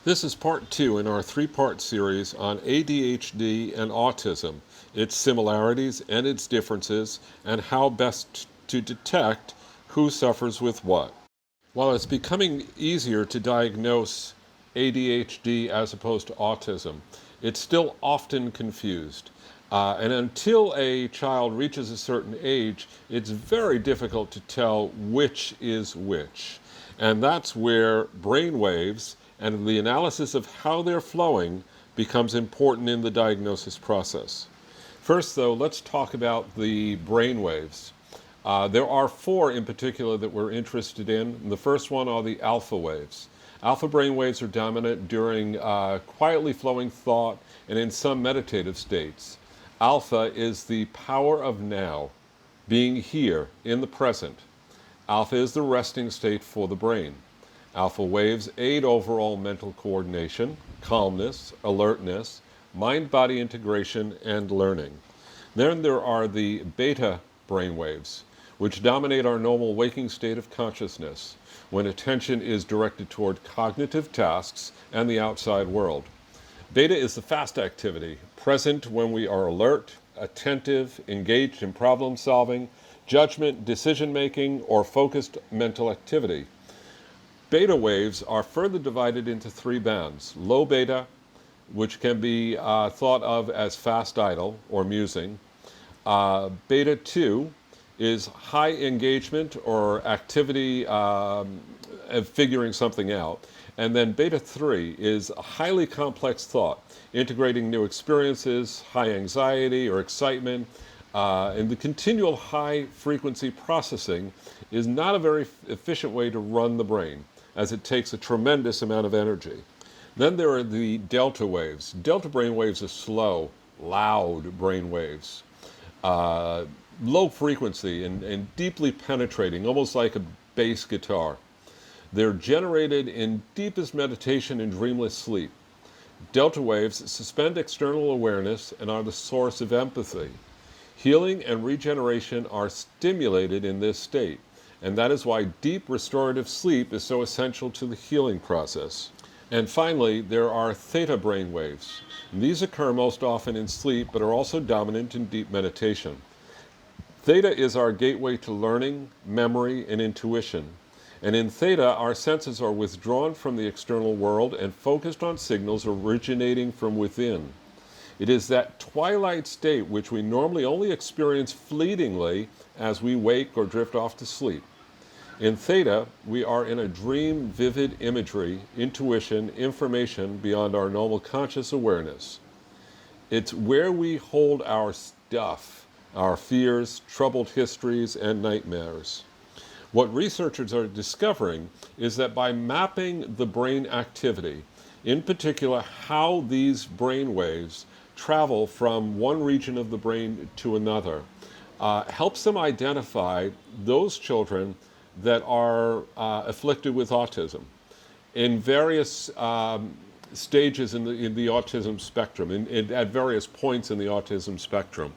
This is part two in our three-part series on ADHD and autism, its similarities and its differences, and how best to detect who suffers with what. While it's becoming easier to diagnose ADHD as opposed to autism, it's still often confused. And until a child reaches a certain age, it's very difficult to tell which is which. And that's where brainwaves and the analysis of how they're flowing becomes important in the diagnosis process. First, though, let's talk about the brainwaves. There are four in particular that we're interested in. The first one are the alpha waves. Alpha brainwaves are dominant during quietly flowing thought and in some meditative states. Alpha is the power of now, being here in the present. Alpha is the resting state for the brain. Alpha waves aid overall mental coordination, calmness, alertness, mind-body integration, and learning. Then there are the beta brainwaves, which dominate our normal waking state of consciousness when attention is directed toward cognitive tasks and the outside world. Beta is the fast activity, present when we are alert, attentive, engaged in problem solving, judgment, decision making, or focused mental activity. Beta waves are further divided into three bands. Low beta, which can be thought of as fast idle or musing. Beta 2 is high engagement or activity of figuring something out. And then beta 3 is a highly complex thought, integrating new experiences, high anxiety or excitement, and the continual high frequency processing is not a very efficient way to run the brain, as it takes a tremendous amount of energy. Then there are the delta waves. Delta brain waves are slow, loud brain waves, low frequency and deeply penetrating, almost like a bass guitar. They're generated in deepest meditation and dreamless sleep. Delta waves suspend external awareness and are the source of empathy. Healing and regeneration are stimulated in this state, and that is why deep restorative sleep is so essential to the healing process. And finally, there are theta brain waves. These occur most often in sleep, but are also dominant in deep meditation. Theta is our gateway to learning, memory, and intuition. And in theta, our senses are withdrawn from the external world and focused on signals originating from within. It is that twilight state which we normally only experience fleetingly as we wake or drift off to sleep. In theta, we are in a dream, vivid imagery, intuition, information beyond our normal conscious awareness. It's where we hold our stuff, our fears, troubled histories, and nightmares. What researchers are discovering is that by mapping the brain activity, in particular how these brain waves travel from one region of the brain to another, helps them identify those children that are afflicted with autism in various stages in the autism spectrum, at various points in the autism spectrum.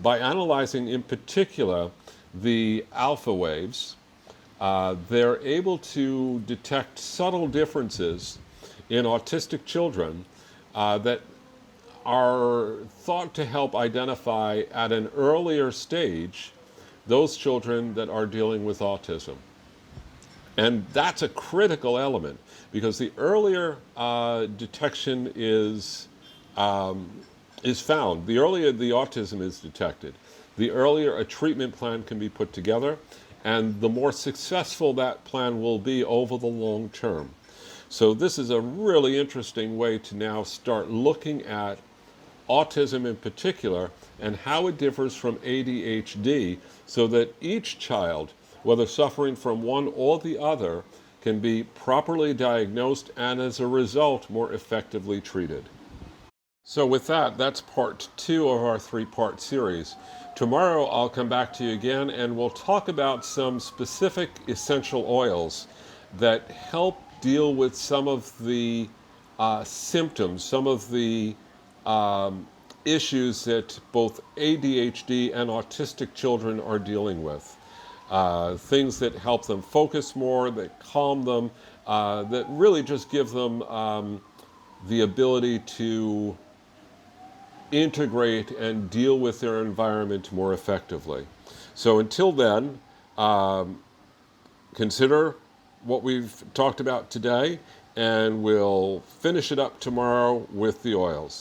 By analyzing in particular the alpha waves, they're able to detect subtle differences in autistic children that are thought to help identify at an earlier stage those children that are dealing with autism. And that's a critical element, because the earlier detection is found, the earlier the autism is detected, the earlier a treatment plan can be put together, and the more successful that plan will be over the long term. So this is a really interesting way to now start looking at autism in particular and how it differs from ADHD, so that each child, whether suffering from one or the other, can be properly diagnosed and as a result more effectively treated. So with that, that's part two of our three-part series. Tomorrow I'll come back to you again and we'll talk about some specific essential oils that help deal with some of the symptoms, some of the issues that both ADHD and autistic children are dealing with. Things that help them focus more, that calm them, that really just give them the ability to integrate and deal with their environment more effectively. So until then, consider what we've talked about today, and we'll finish it up tomorrow with the oils.